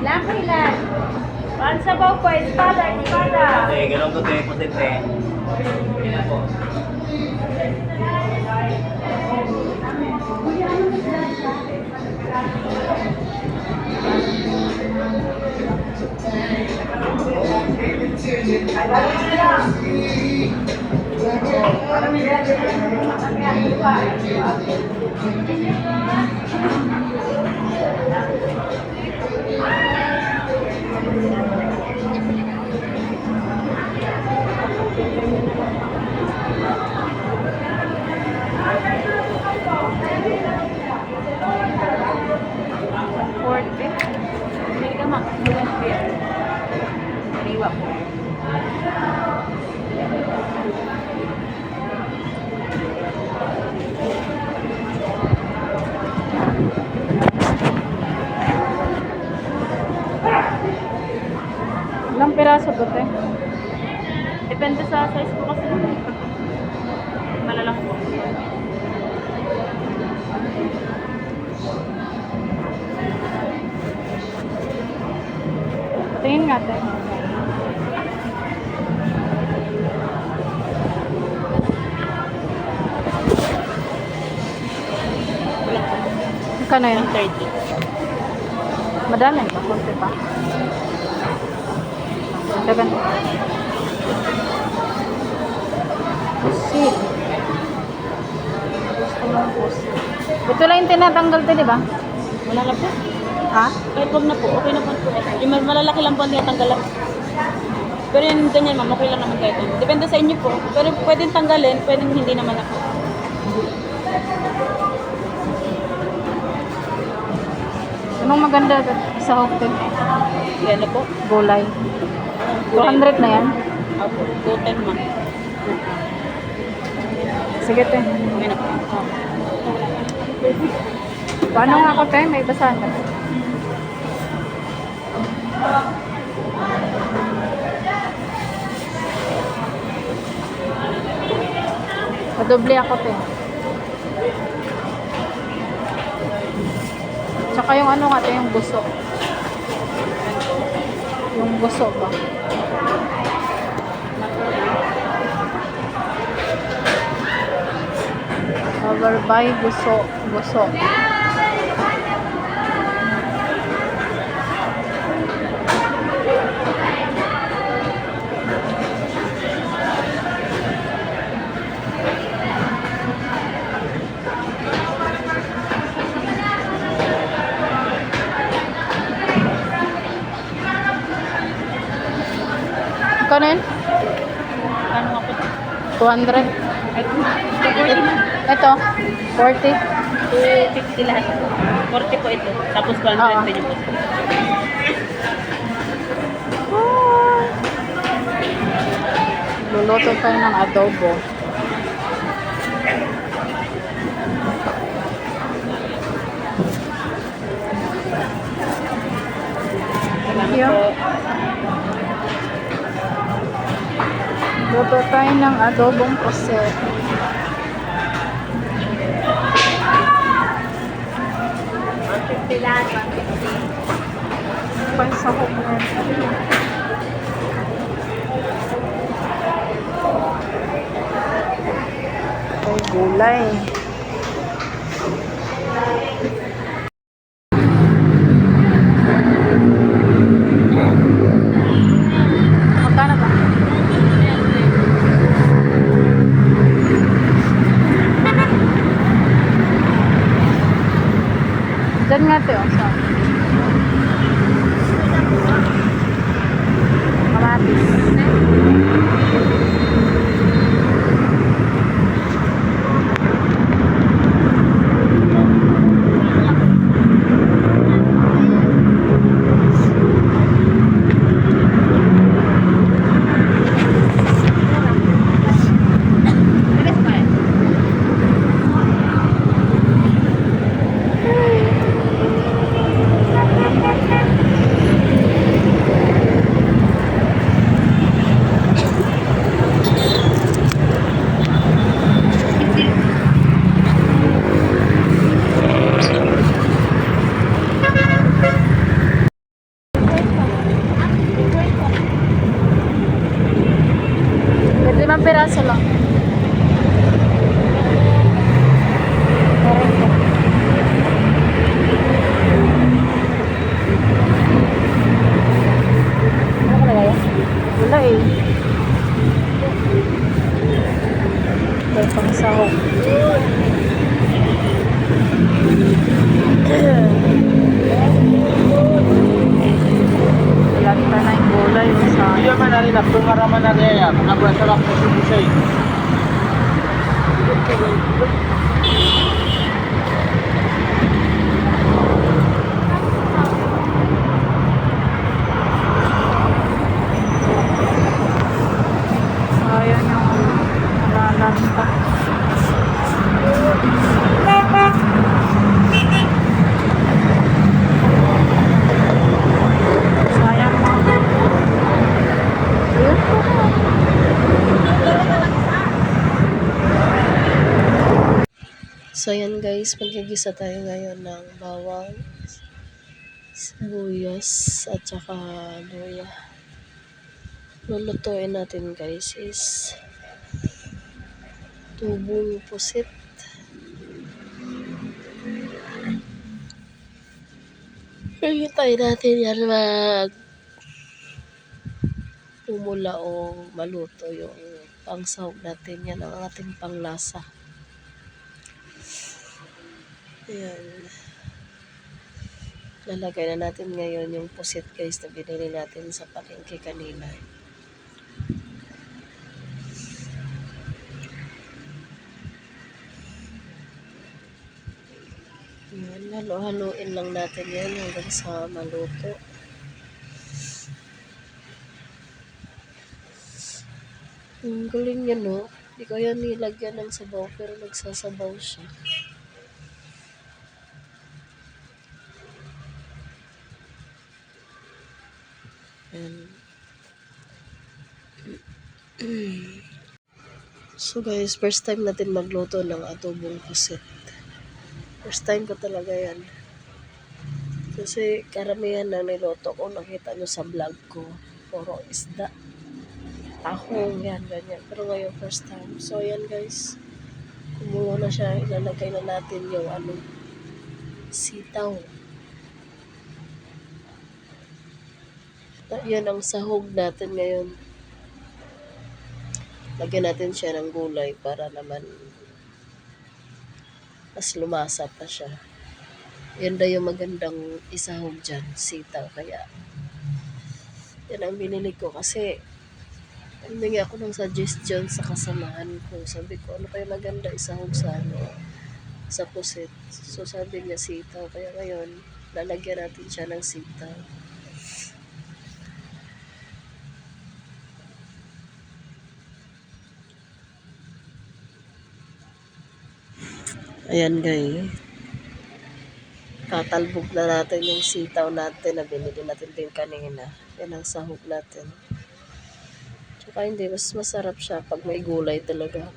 Laki lang. Pan sabaw po, espada, espada. Okay, ganun ko tayo po sente. Yan na po. Ilang piraso to, te? Depende sa size ko kasi. Malalaki po. Tingin nga, te. Magkano yun? 130. Madami pa, konti pa. Dagan. Pusit. Gusto mo pusit. Ito lang yung tinatanggal to, di ba? Wala na po. Ha? Kahit wag na po, okay na po. Yung malalaki lang po ang tinatanggal lang. Pero yung ganyan ma'am, okay lang naman kahit ano. Depende sa inyo po. Pero pwedeng tanggalin, pwedeng hindi naman ako. Anong maganda sa hotel? Yan na po. Gulay. 200 na yan? Opo, 210 ma'am. Sige, te. Okay na po. Paano nga ako, te? May basahan ka. Padoble ako, te. Tsaka yung ano nga, te, yung buso. Yung buso ba? Overbuy, buso, buso. Kano yun? Ano nga po? 200. Ito, 40. 250 lahat. 40 po ito. Tapos 200 din po. Luluto tayo ng adobo. Thank you. Luto tayo ng adobong puset. Pansahog na. Ay, gulay. Magkano ba? Diyan nga ito, saan? Kamatis. 5 piraso lang. Ano ka nagaya? Wala eh. May pang sahog. Wala kita na yung gulay. Iya man ari na pumaraman na kaya. Abra sa lang po siya. Ayan yung lalanta. Sayang mo. So yan guys, magigisa tayo ngayon ng bawang, sibuyas at saka luya. Lulutuin natin guys is tubong pusit. Hintay natin yan pumula o maluto yung pangsahog natin. Yan ang ating panglasa. Ayan. Lalagay na natin ngayon yung pusit guys na binili natin sa palengke kanina. Ayan, halo-haloin lang natin yan hanggang sa maluto. Ang galing yan, no? Hindi ko yan nilagyan ng sabaw pero nagsasabaw siya. Ayan. So guys, first time natin magluto ng adobong pusit. First time ko talaga yan. Kasi karamihan na niluto ko, nakita nyo sa vlog ko, puro isda, tahong, yan, ganyan. Pero ngayon, first time. So yan guys, kumulo na siya, ilalagay na natin yung sitaw. Yan ang sahog natin ngayon. Lagyan natin siya ng gulay para naman mas lumasa pa siya. Yan daw yung magandang isahog dyan, sitaw. Kaya, yan ang binili ko kasi humingi ako ng suggestion sa kasamahan ko. Sabi ko, ano kayo maganda isahog sa pusit. So sabi niya sitaw. Kaya ngayon, lalagyan natin siya ng sitaw. Ayan guys. Tatalbog na natin yung sitaw natin na binili natin din kanina. Yan ang sahog natin. Tsaka hindi, mas masarap siya pag may gulay talaga.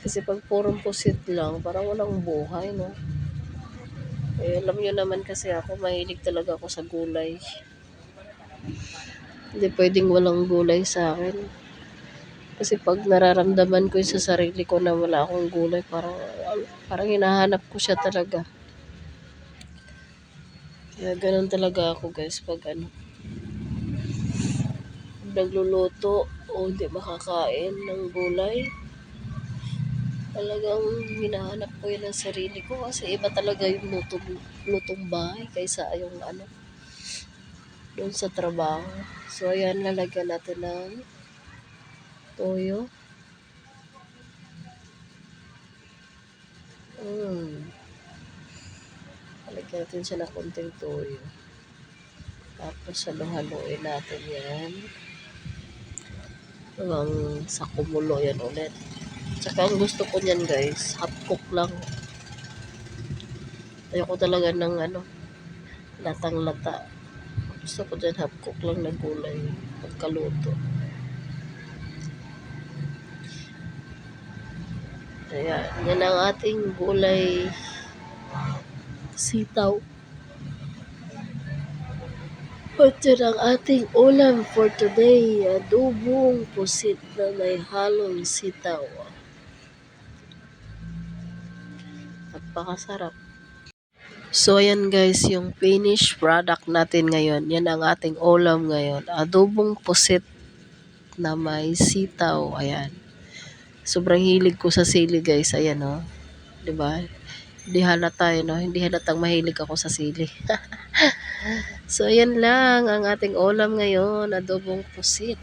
Kasi pag purong pusit lang, parang walang buhay, no? Eh, alam nyo naman kasi ako, mahilig talaga ako sa gulay. Hindi pwedeng walang gulay sa akin. Kasi pag nararamdaman ko sa sarili ko na wala akong gulay, parang hinahanap ko siya talaga. Kaya ganun talaga ako guys pag nagluluto o hindi makakain ng gulay. Talagang hinahanap ko yun ang sarili ko kasi iba talaga yung lutong bahay kaysa yung doon sa trabaho. So ayan, lalagyan natin ng toyo. Lalagyan natin siya ng konting toyo. Tapos halo-haloin natin yan. Hanggang sa kumulo yan ulit. Tsaka ang gusto ko niyan guys, half cook lang. Ayoko talaga ng latang-lata. Gusto ko dyan half cook lang na gulay pagkaluto. Ayan, yan ang ating gulay sitaw. At yun ang ating ulam for today. Adobong pusit na may halong sitaw. Napakasarap. So ayan guys, yung finished product natin ngayon. Yan ang ating ulam ngayon. Adobong pusit na may sitaw. Ayan. Sobrang hilig ko sa sili guys. Ayan o. Oh. Diba? Hindi halata no? Hindi halatang mahilig ako sa sili. So ayan lang ang ating ulam ngayon. Adobong pusit.